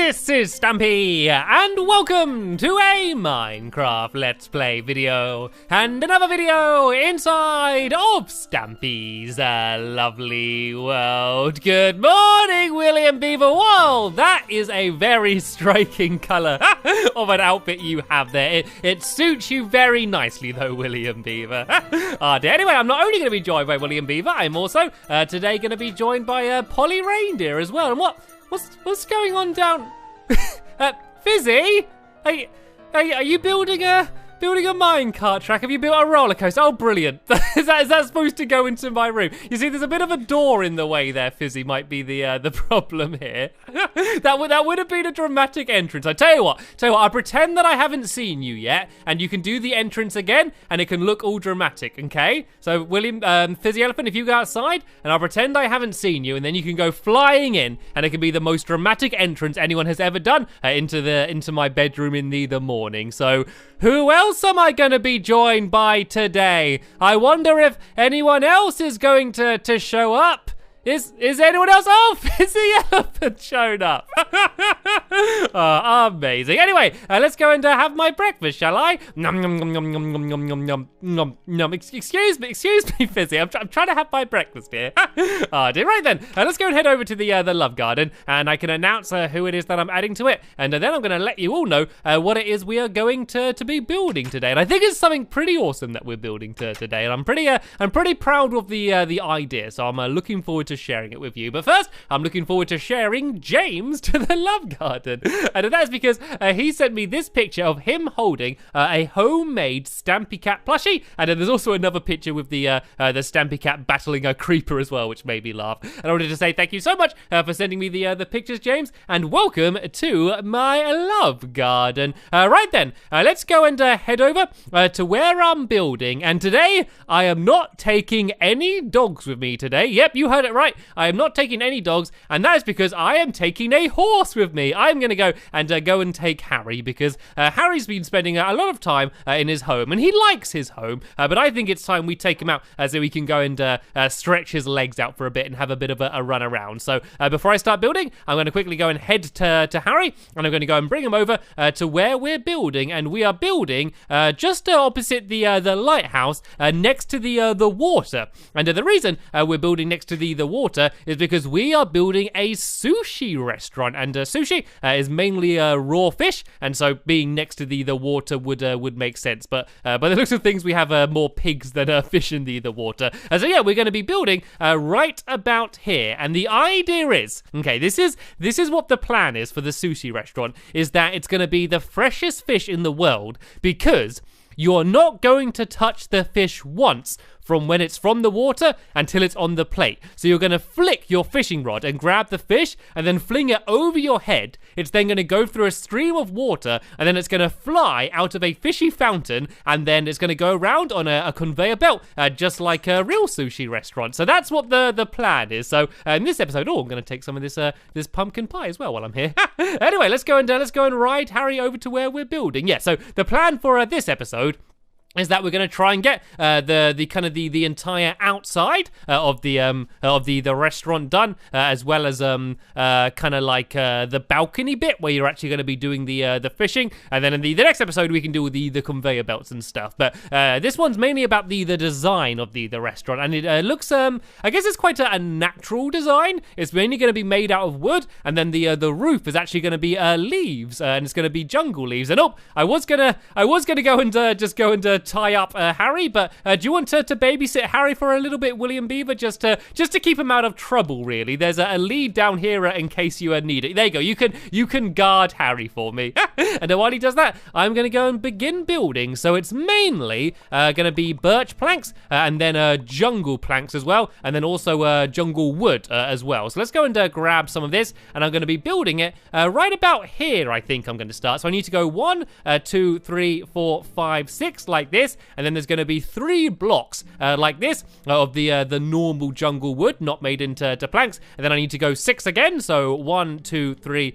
This is Stampy, and welcome to a Minecraft Let's Play video, and another video inside of Stampy's lovely world. Good morning, William Beaver. Whoa, that is a very striking colour of an outfit you have there. It suits you very nicely, though, William Beaver. Oh dear. Anyway, I'm not only going to be joined by William Beaver, I'm also today going to be joined by Polly Reindeer as well. And what's going on down? Fizzy? Are you building a minecart track? Have you built a roller coaster? Oh, brilliant. Is that supposed to go into my room? You see, there's a bit of a door in the way there, Fizzy, might be the problem here. that would have been a dramatic entrance. I tell you what, I pretend that I haven't seen you yet, and you can do the entrance again, and it can look all dramatic, okay? So, William, Fizzy Elephant, if you go outside, and I'll pretend I haven't seen you, and then you can go flying in, and it can be the most dramatic entrance anyone has ever done into my bedroom in the morning. So, who else am I going to be joined by today? I wonder if anyone else is going to show up. Is anyone else? Oh, Fizzy Elephant showed up. Oh, amazing. Anyway, let's go and have my breakfast, shall I? Nom, nom, nom, nom, nom, nom, nom, nom, nom, nom. Excuse me, Fizzy. I'm trying to have my breakfast here. Oh, dear. Right then, let's go and head over to the love garden, and I can announce who it is that I'm adding to it, and then I'm going to let you all know what it is we are going to be building today. And I think it's something pretty awesome that we're building today, and I'm pretty proud of the idea. So I'm looking forward to sharing it with you. But first, I'm looking forward to sharing James to the love garden. And that's because he sent me this picture of him holding a homemade Stampy Cat plushie. And then there's also another picture with the Stampy Cat battling a creeper as well, which made me laugh. And I wanted to say thank you so much for sending me the pictures, James, and welcome to my love garden. Right then, let's go and head over to where I'm building. And today, I am not taking any dogs with me today. Yep, you heard it right. I am not taking any dogs, and that is because I am taking a horse with me. I'm going to go and take Harry, because Harry's been spending a lot of time in his home, and he likes his home, but I think it's time we take him out so he can go and stretch his legs out for a bit and have a bit of a run around. So before I start building, I'm going to quickly go and head to Harry, and I'm going to go and bring him over to where we're building, and we are building just opposite the lighthouse next to the water. And the reason we're building next to the water is because we are building a sushi restaurant, and sushi is mainly raw fish, and so being next to the water would make sense. But by the looks of things, we have more pigs than fish in the water. So yeah, we're going to be building right about here, and the idea is, okay, this is what the plan is for the sushi restaurant, is that it's going to be the freshest fish in the world, because you're not going to touch the fish once from when it's from the water until it's on the plate. So you're going to flick your fishing rod and grab the fish and then fling it over your head. It's then going to go through a stream of water, and then it's going to fly out of a fishy fountain, and then it's going to go around on a conveyor belt, just like a real sushi restaurant. So that's what the plan is. So in this episode, I'm going to take some of this pumpkin pie as well while I'm here. Anyway, let's go and ride Harry over to where we're building. Yeah, so the plan for this episode is that we're going to try and get the entire outside of the restaurant done, as well as the balcony bit where you're actually going to be doing the fishing, and then in the next episode we can do the conveyor belts and stuff. But this one's mainly about the design of the restaurant, and it looks I guess it's quite a natural design. It's mainly going to be made out of wood, and then the roof is actually going to be leaves, and it's going to be jungle leaves. And I was gonna go and tie up Harry, but do you want to babysit Harry for a little bit, William Beaver, just to keep him out of trouble? Really, there's a lead down here in case you need it. There you go. You can guard Harry for me. And while he does that, I'm going to go and begin building. So it's mainly going to be birch planks, and then jungle planks as well, and then also jungle wood as well. So let's go and grab some of this, and I'm going to be building it right about here. I think I'm going to start. So I need to go 1, 2, 3, 4, 5, 6 like this, and then there's going to be 3 blocks like this of the normal jungle wood, not made into planks, and then I need to go 6 again. So 1, 2, 3,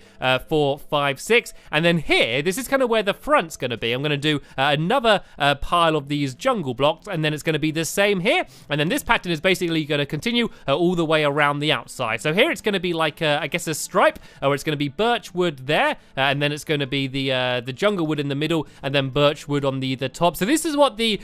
4, 5, 6, and then here here, this is kind of where the front's going to be. I'm going to do another pile of these jungle blocks, and then it's going to be the same here. And then this pattern is basically going to continue all the way around the outside. So here it's going to be like, I guess, a stripe, or it's going to be birch wood there, and then it's going to be the jungle wood in the middle, and then birch wood on the top. So this is what the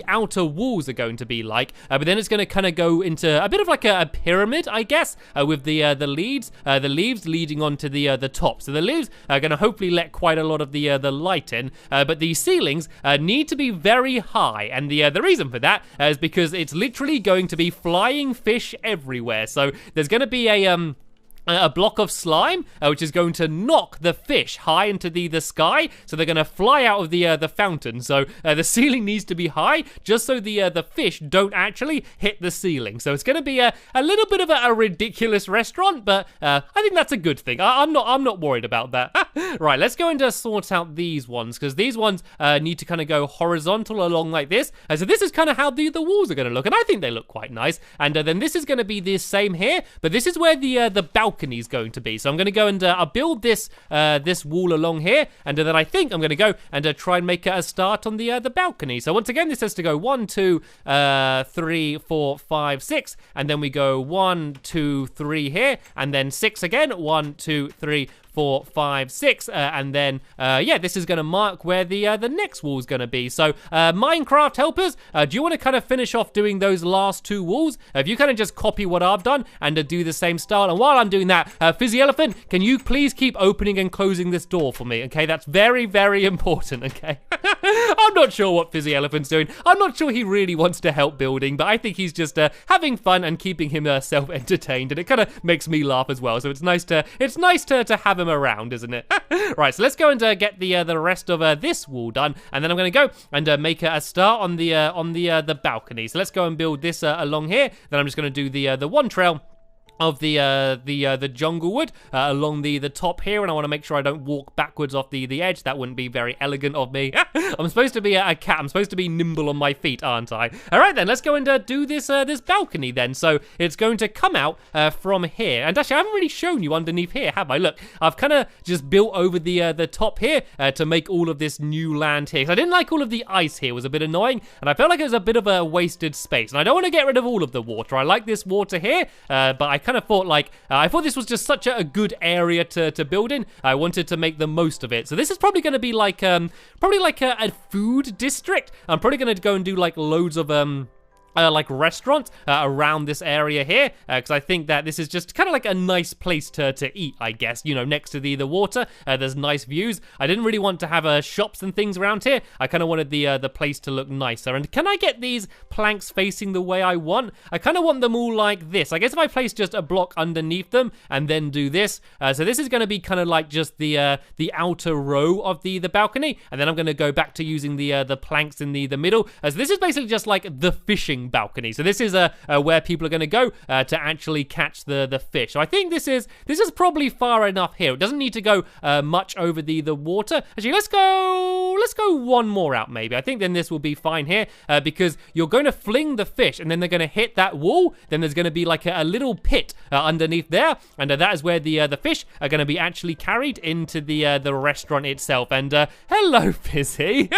outer walls are going to be like. But then it's going to kind of go into a bit of like a pyramid, I guess, with the leaves leading onto the top. So the leaves are going to hopefully let quite a lot of the light in. But the ceilings need to be very high, and the reason for that is because it's literally going to be flying fish everywhere. So there's going to be a block of slime, which is going to knock the fish high into the sky, so they're going to fly out of the fountain. So the ceiling needs to be high, just so the fish don't actually hit the ceiling. So it's going to be a little bit of a ridiculous restaurant, but I think that's a good thing. I'm not worried about that. Right, let's go and sort out these ones, because these ones need to kind of go horizontal along like this. So this is kind of how the walls are going to look, and I think they look quite nice. And then this is going to be the same here, but this is where the balcony is going to be. So I'm going to go and I'll build this wall along here, and then I think I'm going to go and try and make a start on the balcony. So once again, this has to go 1, 2, 3, 4, 5, 6, and then we go 1, 2, 3 here, and then 6 again. 1, 2, 3, 4, 5, 6, and then yeah, this is going to mark where the next wall is going to be. So Minecraft helpers, do you want to kind of finish off doing those last 2 walls? If you kind of just copy what I've done and do the same style, and while I'm doing that, Fizzy Elephant, can you please keep opening and closing this door for me? Okay, that's very, very important. Okay. I'm not sure what Fizzy Elephant's doing. I'm not sure he really wants to help building, but I think he's just having fun and keeping himself entertained, and it kind of makes me laugh as well. So it's nice to have him around, isn't it? Right, so let's go and get the rest of this wall done, and then I'm going to go and make a start on the balcony. So let's go and build this along here. Then I'm just going to do the one trail of the jungle wood along the top here, and I want to make sure I don't walk backwards off the edge. That wouldn't be very elegant of me. I'm supposed to be a cat. I'm supposed to be nimble on my feet, aren't I? All right, then let's go and do this balcony then. So it's going to come out from here, and actually I haven't really shown you underneath here, have I? Look, I've kind of just built over the top here to make all of this new land here. 'Cause I didn't like all of the ice here. It was a bit annoying, and I felt like it was a bit of a wasted space, and I don't want to get rid of all of the water. I like this water here, but I kind of thought I thought this was just such a good area to build in. I wanted to make the most of it. So this is probably going to be like probably like a food district. I'm probably going to go and do like loads of like restaurants around this area here, because I think that this is just kind of like a nice place to eat, I guess. You know, next to the water, there's nice views. I didn't really want to have shops and things around here. I kind of wanted the place to look nicer. And can I get these planks facing the way I want? I kind of want them all like this. I guess if I place just a block underneath them and then do this, so this is going to be kind of like just the outer row of the balcony, and then I'm going to go back to using the planks in the middle. So this is basically just like the fishing balcony. So this is where people are going to go to actually catch the fish. So I think this is probably far enough here. It doesn't need to go much over the water. Actually, let's go one more out maybe. I think then this will be fine here, because you're going to fling the fish and then they're going to hit that wall. Then there's going to be like a little pit underneath there, and that is where the fish are going to be actually carried into the restaurant itself. And hello, Fizzy.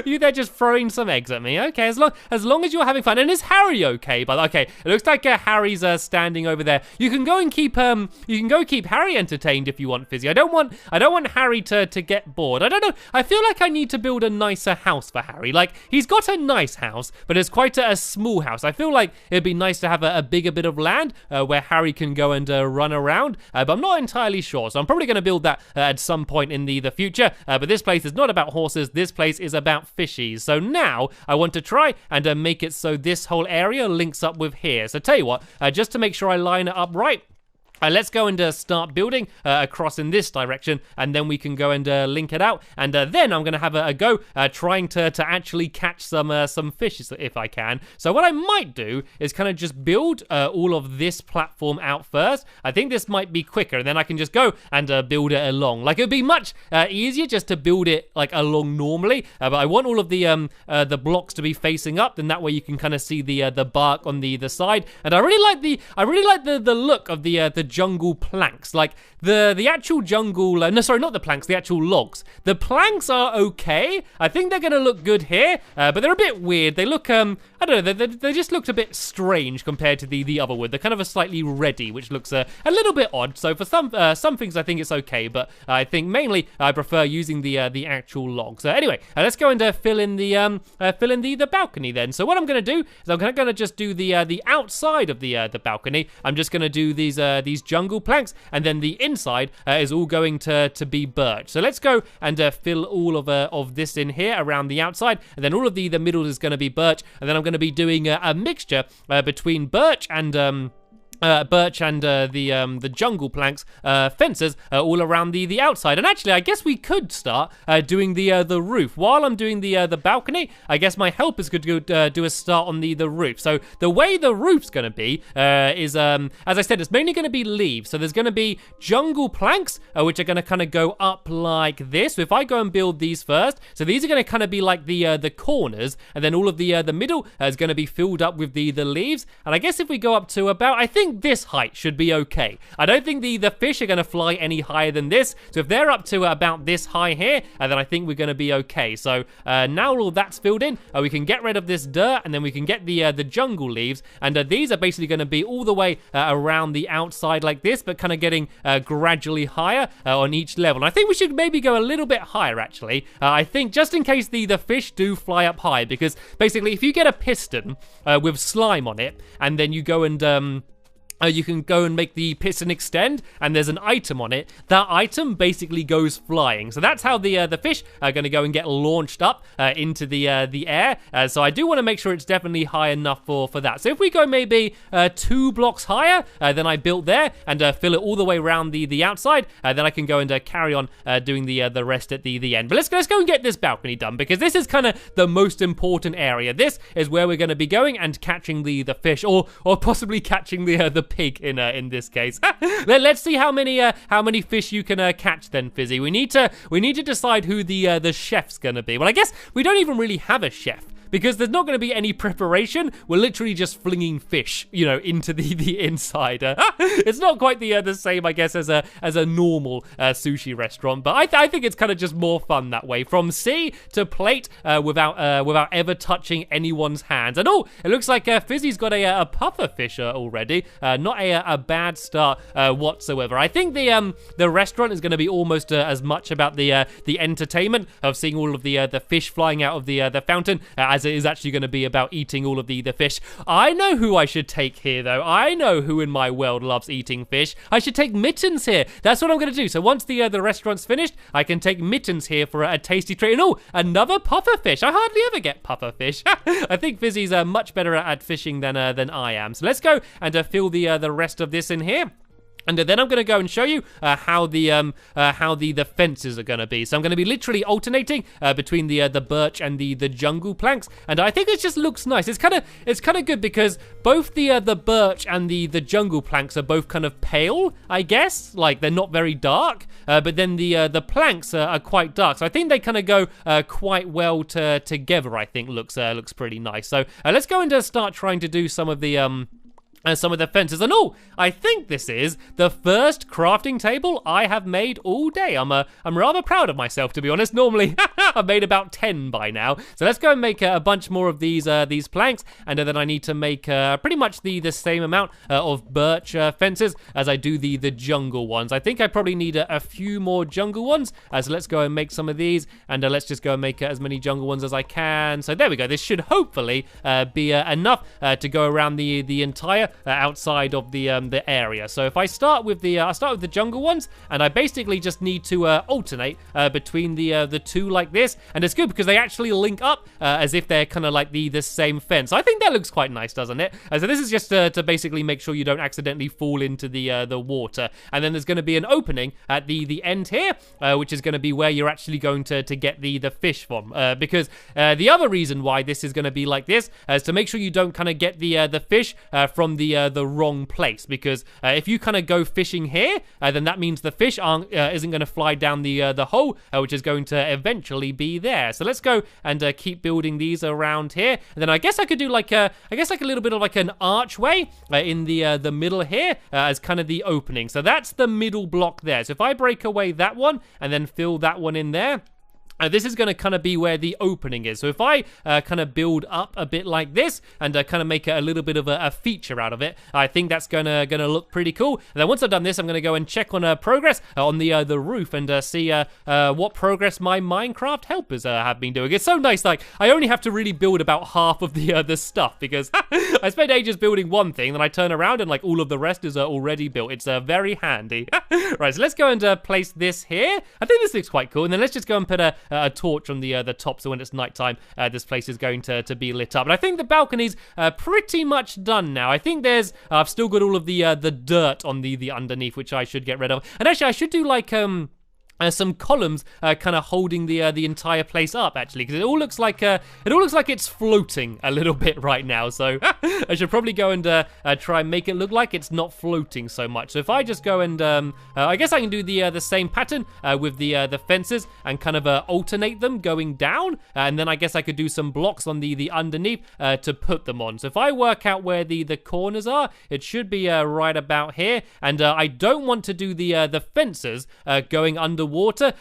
You there just throwing some eggs at me? Okay, as long as you're having fun. And is Harry okay? But okay, it looks like Harry's standing over there. You can go and keep Harry entertained if you want, Fizzy. I don't want Harry to get bored. I don't know. I feel like I need to build a nicer house for Harry. Like, he's got a nice house, but it's quite a small house. I feel like it'd be nice to have a bigger bit of land where Harry can go and run around. But I'm not entirely sure, so I'm probably going to build that at some point in the future. But this place is not about horses. This place is about fishies. So now I want to try and make it so this whole area links up with here. So tell you what, just to make sure I line it up right, let's go and start building across in this direction, and then we can go and link it out, and then I'm going to have a go trying to actually catch some fish if I can. So what I might do is kind of just build all of this platform out first. I think this might be quicker, and then I can just go and build it along. Like, it would be much easier just to build it like along normally, but I want all of the blocks to be facing up, then that way you can kind of see the bark on the side. And I really like the look of the jungle planks, like the actual jungle. No, sorry, not the planks. The actual logs. The planks are okay. I think they're gonna look good here, but they're a bit weird. They look I don't know. They just looked a bit strange compared to the other wood. They're kind of a slightly reddy, which looks a little bit odd. So for some things, I think it's okay, but I think mainly I prefer using the actual logs. So anyway, let's go and fill in the balcony then. So what I'm gonna do is I'm gonna just do the outside of the balcony. I'm just gonna do these jungle planks, and then the inside is all going to be birch. So let's go and fill all of this in here around the outside, and then all of the middle is gonna be birch, and then I'm gonna be doing a mixture between birch and the jungle planks fences all around the outside. And actually, I guess we could start doing the roof while I'm doing the balcony. I guess my helpers could go do a start on the roof. So the way the roof's gonna be is as I said, it's mainly gonna be leaves. So there's gonna be jungle planks which are gonna kind of go up like this. So if I go and build these first, so these are gonna kind of be like the corners, and then all of the middle is gonna be filled up with the leaves. And I guess if we go up to about, I think this height should be okay. I don't think the fish are going to fly any higher than this. So if they're up to about this high here, then I think we're going to be okay. So now all that's filled in, we can get rid of this dirt, and then we can get the jungle leaves. And these are basically going to be all the way around the outside like this, but kind of getting gradually higher on each level. And I think we should maybe go a little bit higher, actually. I think just in case the fish do fly up high, because basically if you get a piston with slime on it, and then you go and you can go and make the piston extend, and there's an item on it. That item basically goes flying. So that's how the fish are going to go and get launched up into the air. So I do want to make sure it's definitely high enough for that. So if we go maybe 2 blocks higher than I built there, and fill it all the way around the outside, then I can go and carry on doing the rest at the end. But let's go and get this balcony done, because this is kind of the most important area. This is where we're going to be going and catching the fish, or possibly catching the pig in this case. Let's see how many fish you can catch then, Fizzy. We need to decide who the chef's gonna be. Well, I guess we don't even really have a chef, because there's not going to be any preparation. We're literally just flinging fish, into the inside. It's not quite the same, I guess, as a normal sushi restaurant, but I think it's kind of just more fun that way, from sea to plate, without ever touching anyone's hands. And oh, it looks like Fizzy's got a puffer fish already. Not a bad start whatsoever. I think the restaurant is going to be almost as much about the entertainment of seeing all of the fish flying out of the fountain as it is actually going to be about eating all of the fish. I know who I should take here, though. I know who in my world loves eating fish. I should take Mittens here. That's what I'm going to do. So once the restaurant's finished, I can take Mittens here for a tasty treat. And oh, another puffer fish. I hardly ever get puffer fish. I think Fizzy's much better at fishing than I am. So let's go and fill the rest of this in here. And then I'm going to go and show you how the fences are going to be. So I'm going to be literally alternating between the birch and the jungle planks, and I think it just looks nice. It's kind of good because both the birch and the jungle planks are both kind of pale, I guess. Like, they're not very dark, but then the planks are quite dark. So I think they kind of go quite well together. I think looks pretty nice. So let's go and start trying to do some of the fences. And oh, I think this is the first crafting table I have made all day. I'm rather proud of myself, to be honest. Normally, I've made about 10 by now. So let's go and make a bunch more of these planks, and then I need to make pretty much the same amount of birch fences as I do the jungle ones. I think I probably need a few more jungle ones. So let's go and make some of these, and let's just go and make as many jungle ones as I can. So there we go. This should hopefully be enough to go around the entire outside of the area. So if I start with the jungle ones, and I basically just need to alternate between the two like this, and it's good because they actually link up as if they're kind of like the same fence. I think that looks quite nice, doesn't it? So this is just to basically make sure you don't accidentally fall into the water. And then there's going to be an opening at the end here, which is going to be where you're actually going to get the fish from. Because the other reason why this is going to be like this is to make sure you don't kind of get the fish from the wrong place, because if you kind of go fishing here, then that means the fish isn't going to fly down the hole, which is going to eventually be there. So let's go and keep building these around here. And then I guess I could do like a little bit of like an archway in the middle here as kind of the opening. So that's the middle block there. So if I break away that one and then fill that one in there, this is going to kind of be where the opening is. So if I kind of build up a bit like this and kind of make it a little bit of a feature out of it, I think that's gonna look pretty cool. And then once I've done this, I'm going to go and check on progress on the roof and see what progress my Minecraft helpers have been doing. It's so nice. Like, I only have to really build about half of the stuff because I spent ages building one thing, then I turn around and like all of the rest is already built. It's very handy. Right, so let's go and place this here. I think this looks quite cool. And then let's just go and put a torch on the top, so when it's nighttime, this place is going to be lit up. And I think the balcony's pretty much done now. I think I've still got all of the dirt on the underneath, which I should get rid of. And actually, I should do like some columns kind of holding the entire place up, actually, because it all looks like it's floating a little bit right now. So I should probably go and try and make it look like it's not floating so much. So if I just go and I guess I can do the same pattern with the fences and kind of alternate them going down, and then I guess I could do some blocks on the underneath to put them on. So if I work out where the corners are, it should be right about here. And I don't want to do the fences going underwater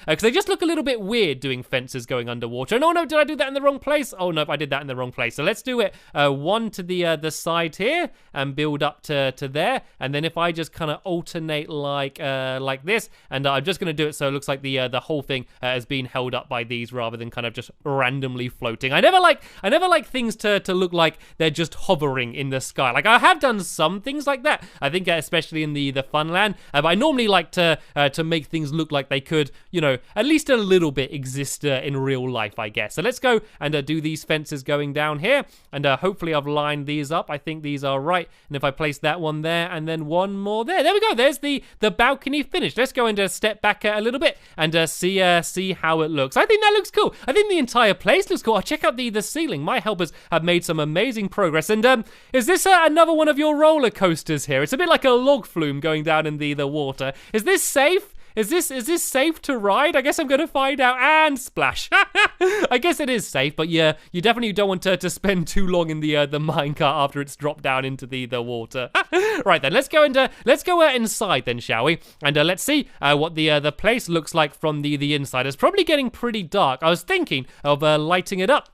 because they just look a little bit weird doing fences going underwater. And oh no, did I do that in the wrong place? Oh no, I did that in the wrong place. So let's do it one to the side here and build up to there. And then if I just kind of alternate like this, and I'm just going to do it so it looks like the whole thing is being held up by these rather than kind of just randomly floating. I never like things to look like they're just hovering in the sky. Like, I have done some things like that, I think, especially in the Funland, but I normally like to make things look like they could, you know, at least a little bit exist in real life, I guess. So let's go and do these fences going down here, and hopefully I've lined these up. I think these are right, and if I place that one there and then one more there we go. There's the balcony finished. Let's go and step back a little bit and see how it looks. I think that looks cool. I think the entire place looks cool. Check out the ceiling. My helpers have made some amazing progress. And is this another one of your roller coasters here? It's a bit like a log flume going down in the water. Is this safe? Is this safe to ride? I guess I'm gonna find out. And splash. I guess it is safe, but yeah, you definitely don't want to spend too long in the minecart after it's dropped down into the water. Right then, let's go inside then, shall we? And let's see what the place looks like from the inside. It's probably getting pretty dark. I was thinking of lighting it up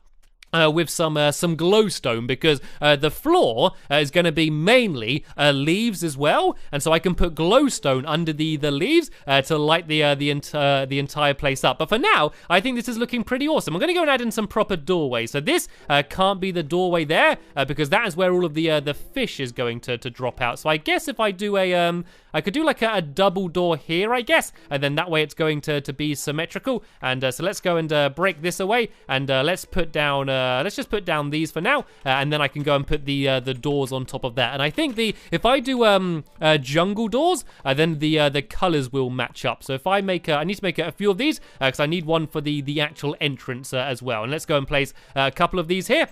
with some glowstone, because the floor is going to be mainly leaves as well, and so I can put glowstone under the leaves to light the entire place up. But for now, I think this is looking pretty awesome. I'm going to go and add in some proper doorways. So this can't be the doorway there because that is where all of the fish is going to drop out. So I guess if I do I could do like a double door here, I guess, and then that way it's going to be symmetrical. And so let's go and break this away, and let's just put down these for now, and then I can go and put the doors on top of that. And I think if I do jungle doors, then the colors will match up. So if I need to make a few of these because I need one for the actual entrance as well. And let's go and place a couple of these here.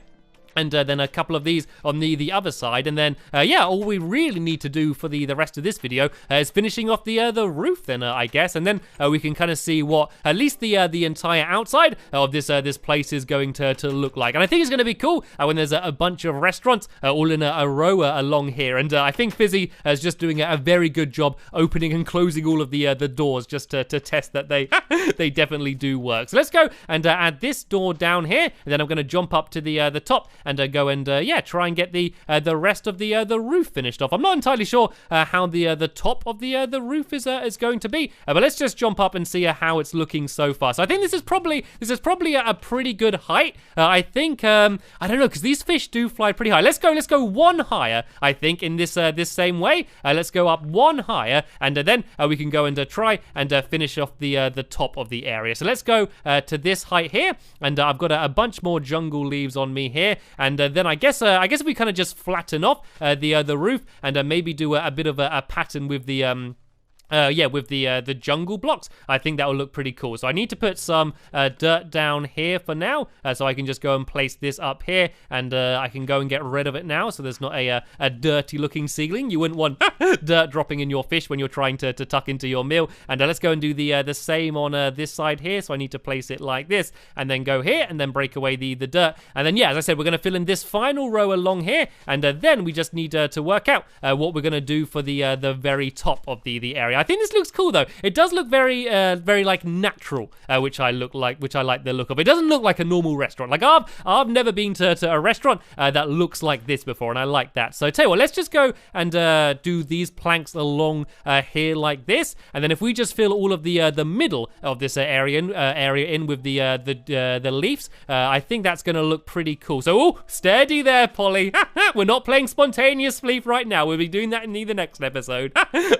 And then a couple of these on the other side. And then, yeah, all we really need to do for the rest of this video is finishing off the roof then, I guess. And then we can kind of see what at least the entire outside of this place is going to look like. And I think it's going to be cool when there's a bunch of restaurants all in a row along here. And I think Fizzy is just doing a very good job opening and closing all of the doors just to test that they definitely do work. So let's go and add this door down here. And then I'm going to jump up to the top and go and yeah, try and get the rest of the roof finished off. I'm not entirely sure how the top of the roof is going to be, but let's just jump up and see how it's looking so far. So I think this is probably a pretty good height. I think I don't know, because these fish do fly pretty high. Let's go one higher. I think in this same way. Let's go up one higher, and then we can go and try and finish off the top of the area. So let's go to this height here, and I've got a bunch more jungle leaves on me here. And then I guess we kind of just flatten off the roof and maybe do a bit of a pattern with the yeah, with the jungle blocks. I think that will look pretty cool. So I need to put some dirt down here for now, so I can just go and place this up here, and I can go and get rid of it now, so there's not a dirty looking ceiling. You wouldn't want dirt dropping in your fish when you're trying to tuck into your meal. And let's go and do the same on this side here. So I need to place it like this, and then go here, and then break away the dirt. And then, yeah, as I said, we're going to fill in this final row along here, and then we just need to work out what we're going to do for the very top of the area. I think this looks cool though. It does look very like natural, which I like the look of. It doesn't look like a normal restaurant. Like I've never been to a restaurant that looks like this before, and I like that. So tell you what, let's just go and do these planks along here like this, and then if we just fill all of the middle of this area in with the leaves, I think that's going to look pretty cool. So, oh, steady there, Polly. We're not playing spontaneous sleep right now. We'll be doing that in the next episode.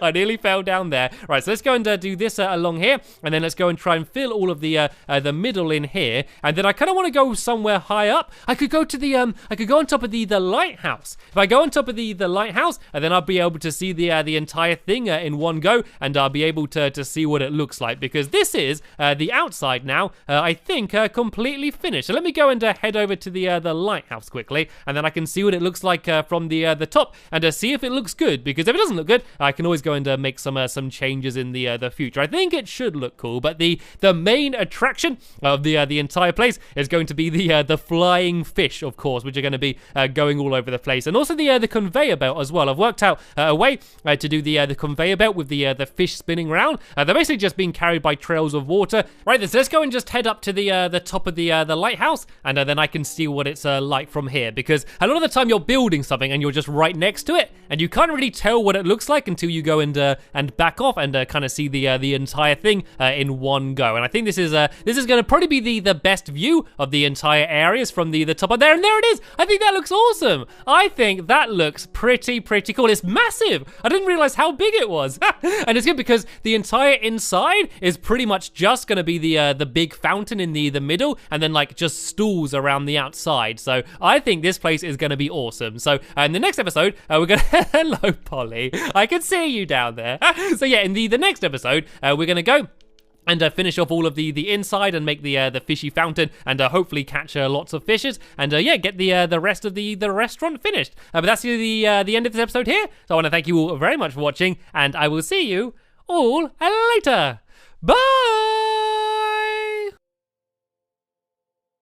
I nearly fell down there. Right, so let's go and do this along here, and then let's go and try and fill all of the middle in here, and then I kind of want to go somewhere high up. I could go to the I could go on top of the lighthouse. If I go on top of the lighthouse, and then I'll be able to see the entire thing in one go, and I'll be able to see what it looks like, because this is the outside now. I think completely finished. So let me go and head over to the lighthouse quickly, and then I can see what it looks like from the top, and see if it looks good. Because if it doesn't look good, I can always go and make some changes in the future. I think it should look cool, but the main attraction of the entire place is going to be the flying fish, of course, which are going to be going all over the place, and also the conveyor belt as well. I've worked out a way to do the conveyor belt with the fish spinning around. They're basically just being carried by trails of water. Right, so let's go and just head up to the top of the lighthouse, and then I can see what it's like from here, because a lot of the time you're building something and you're just right next to it, and you can't really tell what it looks like until you go and back off and kind of see the entire thing in one go. And I think this is going to probably be the best view of the entire areas from the top of there. And there it is. I think that looks awesome. I think that looks pretty cool. It's massive. I didn't realize how big it was. And it's good because the entire inside is pretty much just going to be the big fountain in the middle, and then like just stools around the outside. So I think this place is going to be awesome. So in the next episode, we're going to hello, Polly. I can see you down there. So yeah, in the next episode, we're going to go and finish off all of the inside and make the fishy fountain, and hopefully catch lots of fishes, and yeah, get the rest of the restaurant finished. But that's the end of this episode here. So I want to thank you all very much for watching, and I will see you all later. Bye!